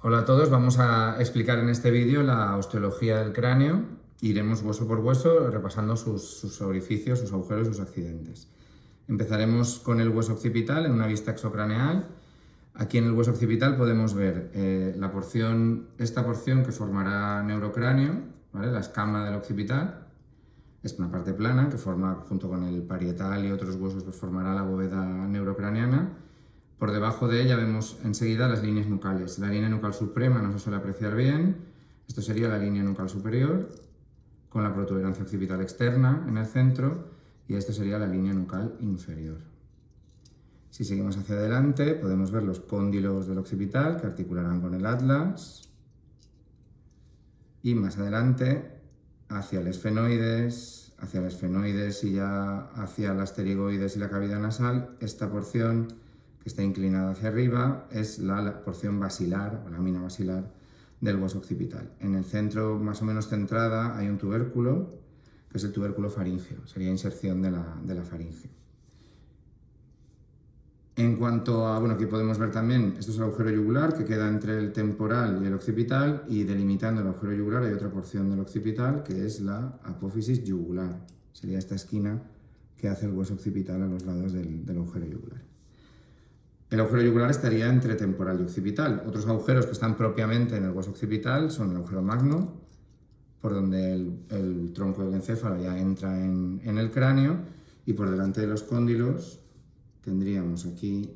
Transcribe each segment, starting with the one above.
Hola a todos, vamos a explicar en este vídeo la osteología del cráneo. Iremos hueso por hueso repasando sus orificios, sus agujeros y sus accidentes. Empezaremos con el hueso occipital en una vista exocraneal. Aquí en el hueso occipital podemos ver esta porción que formará neurocráneo, ¿vale? La escama del occipital. Es una parte plana que forma, junto con el parietal y otros huesos, pues formará la bóveda neurocraniana. Por debajo de ella vemos enseguida las líneas nucales. La línea nucal suprema no se suele apreciar bien. Esto sería la línea nucal superior, con la protuberancia occipital externa en el centro, y esto sería la línea nucal inferior. Si seguimos hacia adelante, podemos ver los cóndilos del occipital que articularán con el atlas. Y más adelante, hacia el esfenoides y ya hacia las pterigoides y la cavidad nasal, esta porción que está inclinada hacia arriba es la porción basilar o lámina basilar del hueso occipital. En el centro, más o menos centrada, hay un tubérculo, que es el tubérculo faríngeo, sería inserción de la faringe. En cuanto a, aquí podemos ver también, esto es el agujero yugular que queda entre el temporal y el occipital, y delimitando el agujero yugular hay otra porción del occipital que es la apófisis yugular. Sería esta esquina que hace el hueso occipital a los lados del agujero yugular. El agujero yugular estaría entre temporal y occipital. Otros agujeros que están propiamente en el hueso occipital son el agujero magno, por donde el tronco del encéfalo ya entra en el cráneo, y por delante de los cóndilos tendríamos aquí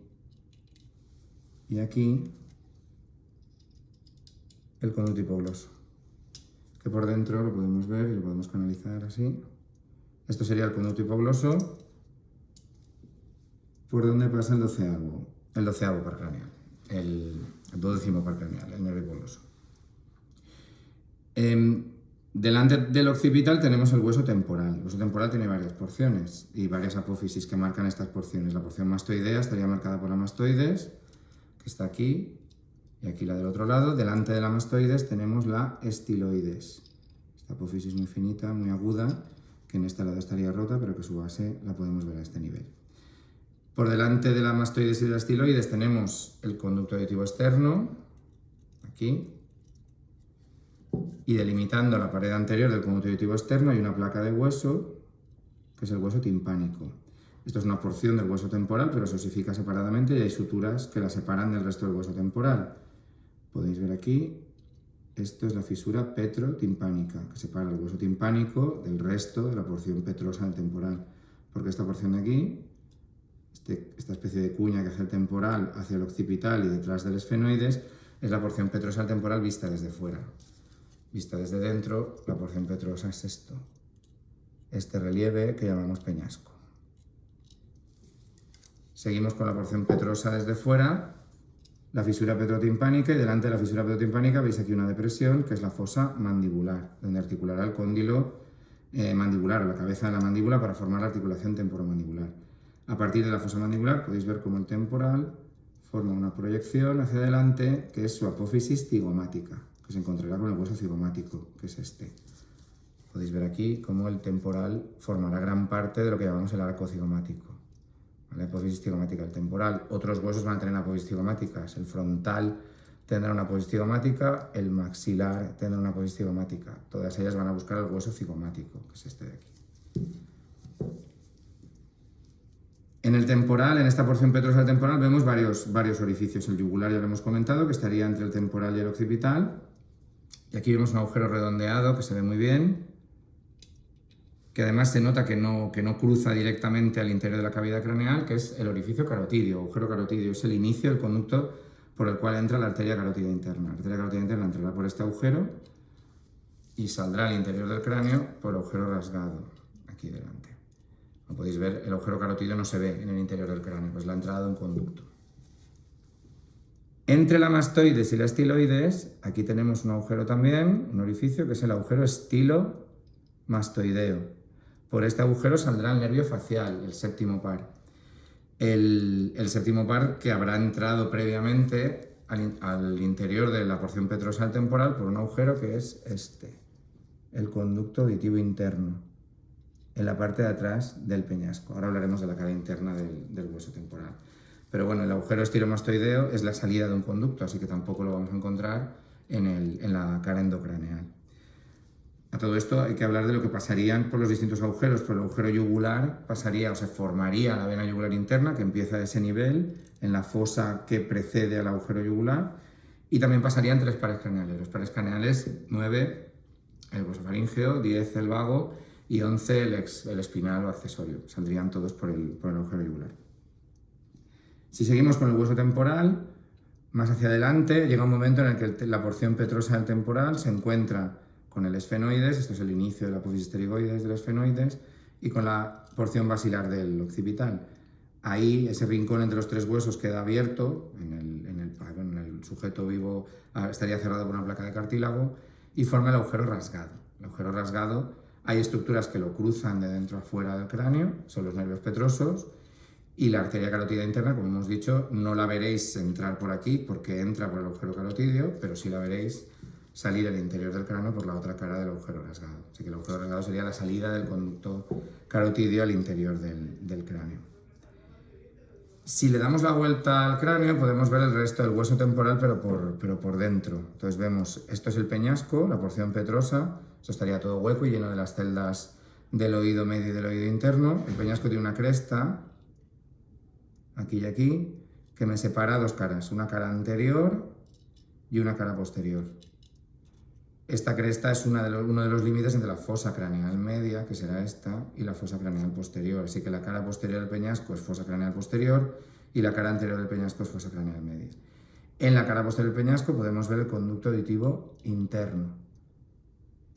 y aquí el conducto hipogloso, que por dentro lo podemos ver y lo podemos canalizar así. Esto sería el conducto hipogloso, por donde pasa el doceavo par craneal, el 12º par craneal, el nervio hipogloso. Delante del occipital tenemos el hueso temporal. El hueso temporal tiene varias porciones y varias apófisis que marcan estas porciones. La porción mastoidea estaría marcada por la mastoides, que está aquí, y aquí la del otro lado. Delante de la mastoides tenemos la estiloides. Esta apófisis muy finita, muy aguda, que en este lado estaría rota, pero que su base la podemos ver a este nivel. Por delante de la mastoides y de la estiloides tenemos el conducto auditivo externo, aquí, y delimitando la pared anterior del conducto auditivo externo hay una placa de hueso, que es el hueso timpánico. Esto es una porción del hueso temporal, pero se osifica separadamente y hay suturas que la separan del resto del hueso temporal. Podéis ver aquí, esto es la fisura petrotimpánica, que separa el hueso timpánico del resto de la porción petrosa del temporal. Porque esta porción de aquí, esta especie de cuña que hace el temporal hacia el occipital y detrás del esfenoides, es la porción petrosa del temporal vista desde fuera. Vista desde dentro, la porción petrosa es esto, este relieve que llamamos peñasco. Seguimos con la porción petrosa desde fuera, la fisura petrotimpánica, y delante de la fisura petrotimpánica veis aquí una depresión que es la fosa mandibular, donde articulará el cóndilo mandibular o la cabeza de la mandíbula para formar la articulación temporomandibular. A partir de la fosa mandibular podéis ver cómo el temporal forma una proyección hacia adelante que es su apófisis cigomática, que se encontrará con el hueso cigomático, que es este. Podéis ver aquí cómo el temporal formará gran parte de lo que llamamos el arco cigomático. La apófisis cigomática del temporal. Otros huesos van a tener apófisis cigomáticas. El frontal tendrá una apófisis cigomática, el maxilar tendrá una apófisis cigomática. Todas ellas van a buscar el hueso cigomático, que es este de aquí. En el temporal, en esta porción petrosa del temporal, vemos varios orificios. El yugular ya lo hemos comentado, que estaría entre el temporal y el occipital. Y aquí vemos un agujero redondeado que se ve muy bien, que además se nota que no cruza directamente al interior de la cavidad craneal, que es el orificio carotidio, agujero carotidio. Es el inicio del conducto por el cual entra la arteria carótida interna. La arteria carótida interna entrará por este agujero y saldrá al interior del cráneo por el agujero rasgado, aquí delante. Como podéis ver, el agujero carotidio no se ve en el interior del cráneo, pues la entrada de un conducto. Entre la mastoides y la estiloides, aquí tenemos un agujero también, un orificio, que es el agujero estilomastoideo. Por este agujero saldrá el nervio facial, el séptimo par. El séptimo par que habrá entrado previamente al interior de la porción petrosa del temporal por un agujero que es este, el conducto auditivo interno, en la parte de atrás del peñasco. Ahora hablaremos de la cara interna del hueso temporal. Pero bueno, el agujero estilomastoideo es la salida de un conducto, así que tampoco lo vamos a encontrar en la cara endocraneal. A todo esto hay que hablar de lo que pasarían por los distintos agujeros. Por el agujero yugular pasaría o se formaría la vena yugular interna, que empieza a ese nivel, en la fosa que precede al agujero yugular, y también pasarían 3 pares craneales. Los pares craneales, 9 el hueso faríngeo, 10 el vago y 11 el espinal o accesorio. Saldrían todos por el agujero yugular. Si seguimos con el hueso temporal, más hacia adelante llega un momento en el que la porción petrosa del temporal se encuentra con el esfenoides, esto es el inicio de la apófisis pterigoides del esfenoides, y con la porción basilar del occipital. Ahí ese rincón entre los 3 huesos queda abierto, en el sujeto vivo estaría cerrado por una placa de cartílago y forma el agujero rasgado. El agujero rasgado, hay estructuras que lo cruzan de dentro a fuera del cráneo, son los nervios petrosos, y la arteria carotídea interna, como hemos dicho, no la veréis entrar por aquí porque entra por el agujero carotídeo, pero sí la veréis salir al interior del cráneo por la otra cara del agujero rasgado. Así que el agujero rasgado sería la salida del conducto carotídeo al interior del cráneo. Si le damos la vuelta al cráneo podemos ver el resto del hueso temporal, pero por dentro. Entonces vemos, esto es el peñasco, la porción petrosa, eso estaría todo hueco y lleno de las celdas del oído medio y del oído interno. El peñasco tiene una cresta, aquí y aquí, que me separa 2 caras, una cara anterior y una cara posterior. Esta cresta es uno de los límites entre la fosa craneal media, que será esta, y la fosa craneal posterior. Así que la cara posterior del peñasco es fosa craneal posterior y la cara anterior del peñasco es fosa craneal media. En la cara posterior del peñasco podemos ver el conducto auditivo interno.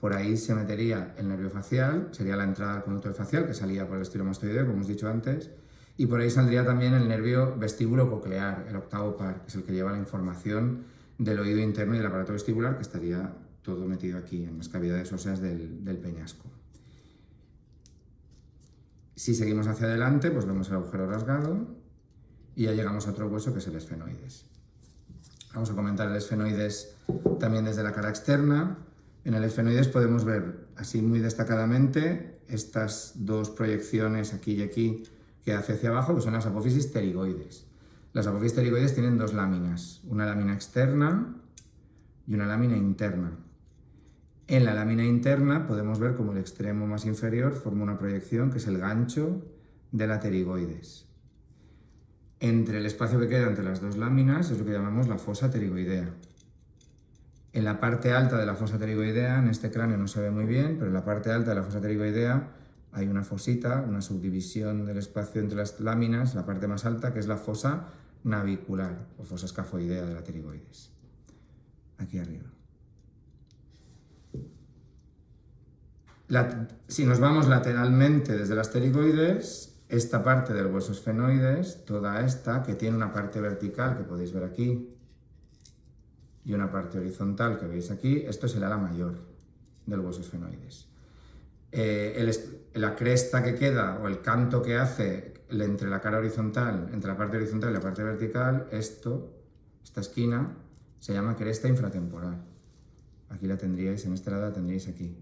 Por ahí se metería el nervio facial, sería la entrada del conducto facial, que salía por el estilomastoideo, como hemos dicho antes, y por ahí saldría también el nervio vestíbulo coclear, el octavo par, que es el que lleva la información del oído interno y del aparato vestibular, que estaría todo metido aquí, en las cavidades óseas del peñasco. Si seguimos hacia adelante, pues vemos el agujero rasgado y ya llegamos a otro hueso que es el esfenoides. Vamos a comentar el esfenoides también desde la cara externa. En el esfenoides podemos ver así muy destacadamente estas 2 proyecciones aquí y aquí que hace hacia abajo, que son las apófisis pterigoides. Las apófisis pterigoides tienen 2 láminas, una lámina externa y una lámina interna. En la lámina interna podemos ver como el extremo más inferior forma una proyección que es el gancho de la pterigoides. Entre el espacio que queda entre las 2 láminas es lo que llamamos la fosa pterigoidea. En la parte alta de la fosa pterigoidea, en este cráneo no se ve muy bien, pero en la parte alta de la fosa pterigoidea hay una fosita, una subdivisión del espacio entre las láminas, la parte más alta, que es la fosa navicular o fosa escafoidea de la pterigoides. Aquí arriba. Si nos vamos lateralmente desde las pterigoides, esta parte del hueso esfenoides, toda esta, que tiene una parte vertical que podéis ver aquí y una parte horizontal que veis aquí, esto es el ala mayor del hueso esfenoides. La cresta que queda o el canto que hace entre la cara horizontal, entre la parte horizontal y la parte vertical, esta esquina, se llama cresta infratemporal. Aquí la tendríais, en este lado la tendríais aquí.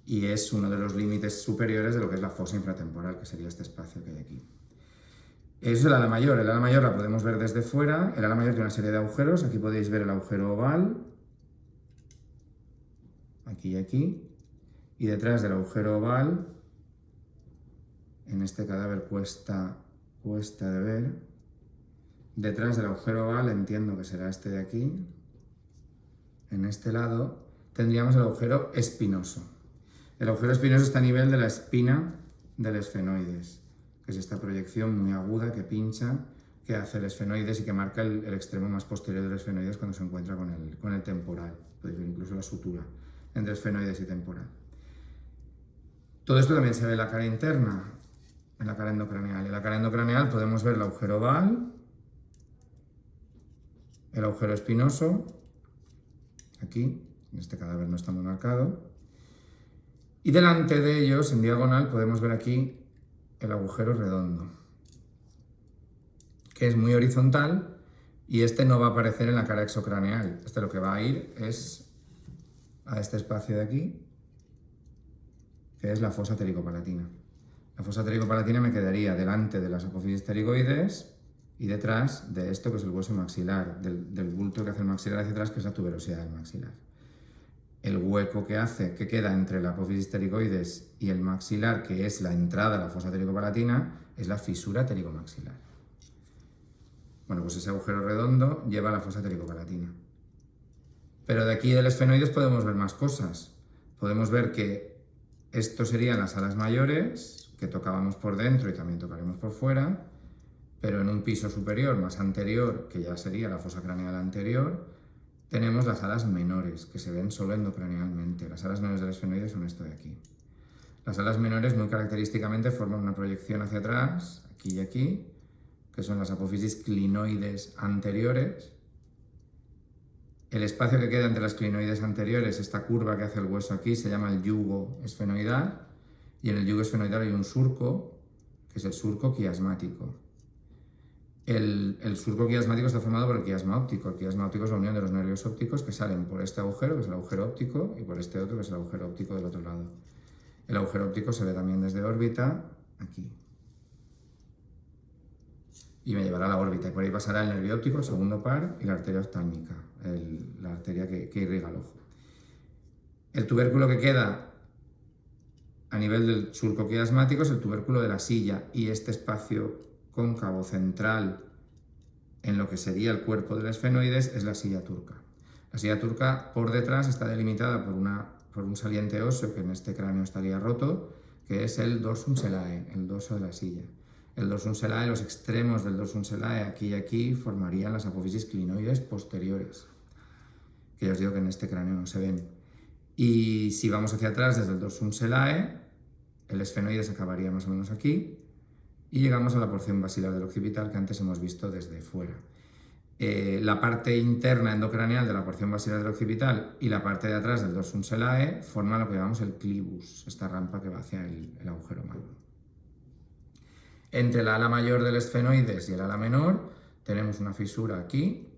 Y es uno de los límites superiores de lo que es la fosa infratemporal, que sería este espacio que hay aquí. Eso es el ala mayor. El ala mayor la podemos ver desde fuera. El ala mayor tiene una serie de agujeros. Aquí podéis ver el agujero oval. Aquí y aquí. Y detrás del agujero oval, en este cadáver cuesta de ver, detrás del agujero oval, entiendo que será este de aquí, en este lado, tendríamos el agujero espinoso. El agujero espinoso está a nivel de la espina del esfenoides, que es esta proyección muy aguda que pincha, que hace el esfenoides y que marca el extremo más posterior del esfenoides cuando se encuentra con el temporal. Podéis ver incluso la sutura entre esfenoides y temporal. Todo esto también se ve en la cara interna, en la cara endocraneal. En la cara endocraneal podemos ver el agujero oval, el agujero espinoso, aquí, en este cadáver no está muy marcado, y delante de ellos, en diagonal, podemos ver aquí el agujero redondo, que es muy horizontal y este no va a aparecer en la cara exocraneal. Este lo que va a ir es a este espacio de aquí, que es la fosa ptericopalatina. La fosa ptericopalatina me quedaría delante de las apófisis pterigoides y detrás de esto que es el hueso maxilar, del bulto que hace el maxilar hacia atrás, que es la tuberosidad del maxilar. El hueco que queda entre la apófisis pterigoides y el maxilar, que es la entrada a la fosa ptericopalatina, es la fisura ptericomaxilar. Bueno, pues ese agujero redondo lleva a la fosa ptericopalatina. Pero de aquí del esfenoides podemos ver más cosas. Podemos ver que esto serían las alas mayores, que tocábamos por dentro y también tocaremos por fuera, pero en un piso superior, más anterior, que ya sería la fosa craneal anterior, tenemos las alas menores, que se ven solo endocranealmente. Las alas menores del esfenoide son esto de aquí. Las alas menores muy característicamente forman una proyección hacia atrás, aquí y aquí, que son las apófisis clinoides anteriores. El espacio que queda entre las clinoides anteriores, esta curva que hace el hueso aquí, se llama el yugo esfenoidal, y en el yugo esfenoidal hay un surco, que es el surco quiasmático. El surco quiasmático está formado por el quiasma óptico. El quiasma óptico es la unión de los nervios ópticos que salen por este agujero, que es el agujero óptico, y por este otro, que es el agujero óptico del otro lado. El agujero óptico se ve también desde órbita, aquí. Y me llevará a la órbita, y por ahí pasará el nervio óptico, el segundo par, y la arteria oftálmica, la arteria que irriga el ojo. El tubérculo que queda a nivel del surco quiasmático es el tubérculo de la silla, y este espacio cóncavo central en lo que sería el cuerpo del esfenoides es la silla turca. La silla turca por detrás está delimitada por un saliente óseo que en este cráneo estaría roto, que es el dorsum selae, el dorso de la silla. El dorsum selae, los extremos del dorsum selae aquí y aquí formarían las apófisis clinoides posteriores, que ya os digo que en este cráneo no se ven. Y si vamos hacia atrás desde el dorsum selae, el esfenoides acabaría más o menos aquí, y llegamos a la porción basilar del occipital que antes hemos visto desde fuera. La parte interna endocraneal de la porción basilar del occipital y la parte de atrás del dorsum selae forman lo que llamamos el clivus, esta rampa que va hacia el agujero magno. Entre la ala mayor del esfenoides y el ala menor tenemos una fisura aquí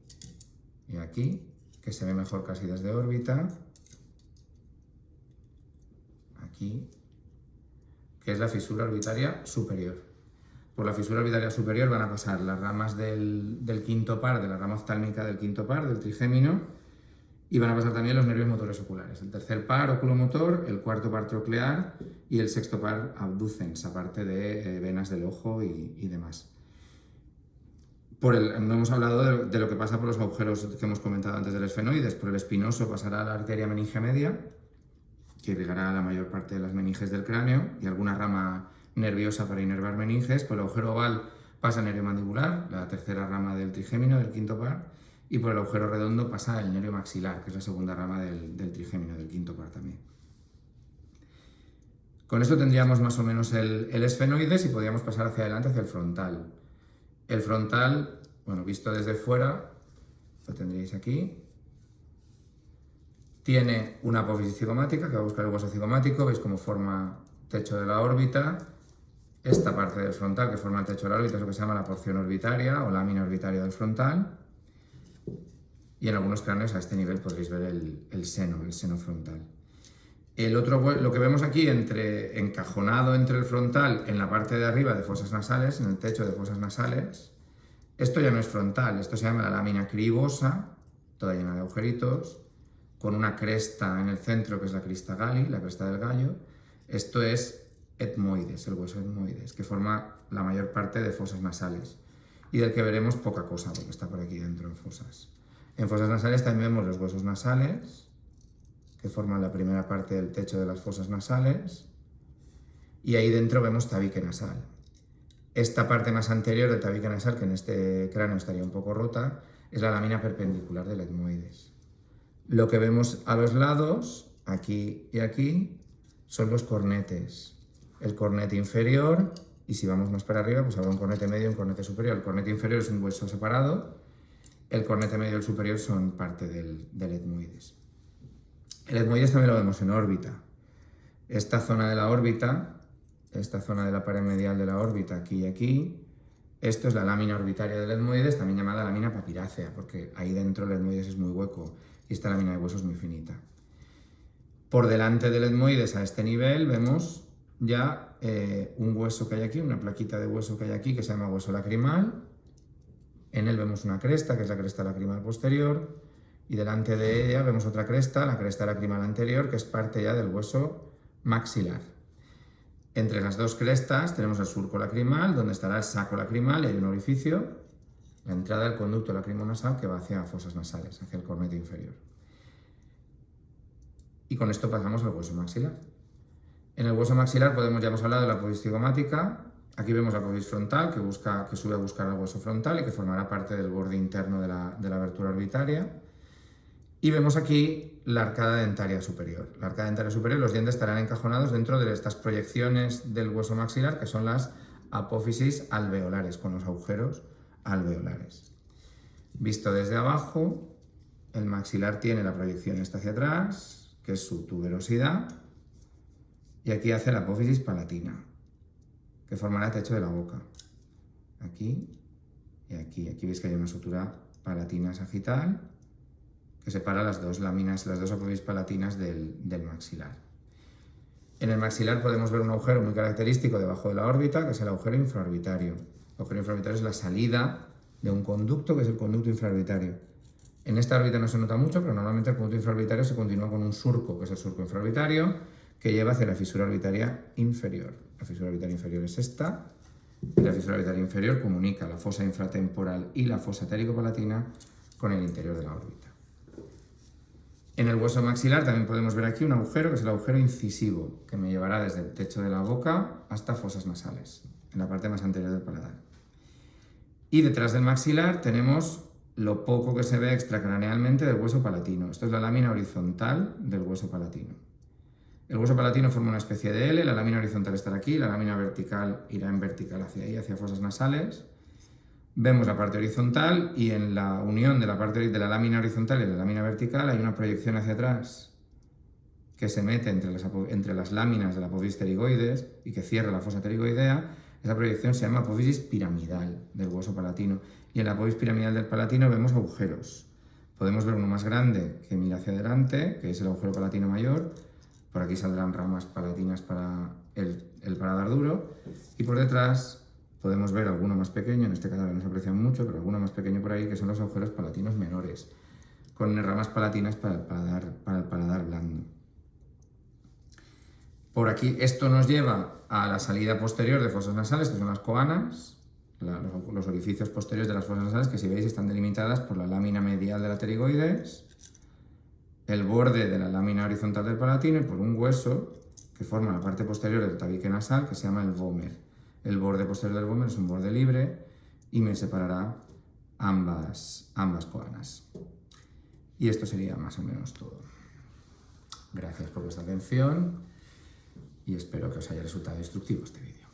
y aquí, que se ve mejor casi desde órbita, aquí, que es la fisura orbitaria superior. Por la fisura orbitaria superior van a pasar las ramas del quinto par, de la rama oftálmica del quinto par, del trigémino, y van a pasar también los nervios motores oculares. El tercer par oculomotor, el cuarto par troclear y el sexto par abducens, aparte de venas del ojo y demás. No hemos hablado de lo que pasa por los agujeros que hemos comentado antes del esfenoides. Por el espinoso pasará la arteria meninge media, que irrigará la mayor parte de las meninges del cráneo y alguna rama nerviosa para inervar meninges. Por el agujero oval pasa el nervio mandibular, la tercera rama del trigémino, del quinto par, y por el agujero redondo pasa el nervio maxilar, que es la segunda rama del trigémino, del quinto par también. Con esto tendríamos más o menos el esfenoides y podríamos pasar hacia adelante, hacia el frontal. El frontal, bueno, visto desde fuera, lo tendríais aquí. Tiene una apófisis cigomática, que va a buscar el hueso cigomático, veis cómo forma techo de la órbita. Esta parte del frontal que forma el techo de la órbita es lo que se llama la porción orbitaria o lámina orbitaria del frontal. Y en algunos cráneos a este nivel podréis ver el seno frontal. Lo que vemos aquí encajonado entre el frontal en la parte de arriba de fosas nasales, en el techo de fosas nasales, esto ya no es frontal, esto se llama la lámina cribosa, toda llena de agujeritos, con una cresta en el centro que es la crista galli, la cresta del gallo. Esto es etmoides, el hueso etmoides, que forma la mayor parte de fosas nasales y del que veremos poca cosa porque está por aquí dentro en fosas. En fosas nasales también vemos los huesos nasales, que forman la primera parte del techo de las fosas nasales, y ahí dentro vemos tabique nasal. Esta parte más anterior del tabique nasal, que en este cráneo estaría un poco rota, es la lámina perpendicular del etmoides. Lo que vemos a los lados, aquí y aquí, son los cornetes. El cornete inferior, y si vamos más para arriba, pues habrá un cornete medio y un cornete superior. El cornete inferior es un hueso separado, el cornete medio y el superior son parte del etmoides. El etmoides también lo vemos en órbita. Esta zona de la órbita, esta zona de la pared medial de la órbita, aquí y aquí, esto es la lámina orbitaria del etmoides, también llamada lámina papirácea, porque ahí dentro el etmoides es muy hueco y esta lámina de hueso es muy finita. Por delante del etmoides, a este nivel, vemos ya un hueso que hay aquí, una plaquita de hueso que hay aquí, que se llama hueso lacrimal, En él vemos una cresta, que es la cresta lacrimal posterior, y delante de ella vemos otra cresta, la cresta lacrimal anterior, que es parte ya del hueso maxilar. Entre las dos crestas tenemos el surco lacrimal, donde estará el saco lacrimal y hay un orificio, la entrada del conducto lacrimonasal que va hacia fosas nasales, hacia el cornete inferior. Y con esto pasamos al hueso maxilar. En el hueso maxilar ya hemos hablado de la apófisis cigomática. Aquí vemos la apófisis frontal que sube a buscar el hueso frontal y que formará parte del borde interno de la abertura orbitaria. Y vemos aquí la arcada dentaria superior. La arcada dentaria superior, los dientes estarán encajonados dentro de estas proyecciones del hueso maxilar, que son las apófisis alveolares, con los agujeros alveolares. Visto desde abajo, el maxilar tiene la proyección esta hacia atrás, que es su tuberosidad, y aquí hace la apófisis palatina, que formará el techo de la boca. Aquí y aquí. Aquí veis que hay una sutura palatina sagital que separa las dos láminas, las dos apófisis palatinas del maxilar. En el maxilar podemos ver un agujero muy característico debajo de la órbita, que es el agujero infraorbitario. El agujero infraorbitario es la salida de un conducto, que es el conducto infraorbitario. En esta órbita no se nota mucho, pero normalmente el conducto infraorbitario se continúa con un surco, que es el surco infraorbitario, que lleva hacia la fisura orbitaria inferior. La fisura orbitaria inferior es esta, y la fisura orbitaria inferior comunica la fosa infratemporal y la fosa térico-palatina con el interior de la órbita. En el hueso maxilar también podemos ver aquí un agujero, que es el agujero incisivo, que me llevará desde el techo de la boca hasta fosas nasales, en la parte más anterior del paladar. Y detrás del maxilar tenemos lo poco que se ve extracranealmente del hueso palatino. Esto es la lámina horizontal del hueso palatino. El hueso palatino forma una especie de L, la lámina horizontal estará aquí, la lámina vertical irá en vertical hacia ahí, hacia fosas nasales. Vemos la parte horizontal y en la unión de la lámina horizontal y de la lámina vertical hay una proyección hacia atrás que se mete entre las láminas de la apófisis pterigoides y que cierra la fosa pterigoidea. Esa proyección se llama apófisis piramidal del hueso palatino. Y en la apófisis piramidal del palatino vemos agujeros. Podemos ver uno más grande que mira hacia adelante, que es el agujero palatino mayor. Por aquí saldrán ramas palatinas para el paladar duro. Y por detrás podemos ver alguno más pequeño, en este cadáver no se aprecia mucho, pero alguno más pequeño por ahí, que son los agujeros palatinos menores, con ramas palatinas para el paladar blando. Por aquí esto nos lleva a la salida posterior de fosas nasales, que son las coanas, los orificios posteriores de las fosas nasales, que si veis están delimitadas por la lámina medial de la pterigoides, el borde de la lámina horizontal del palatino y por un hueso que forma la parte posterior del tabique nasal, que se llama el vómer. El borde posterior del vómer es un borde libre y me separará ambas coanas. Y esto sería más o menos todo. Gracias por vuestra atención y espero que os haya resultado instructivo este vídeo.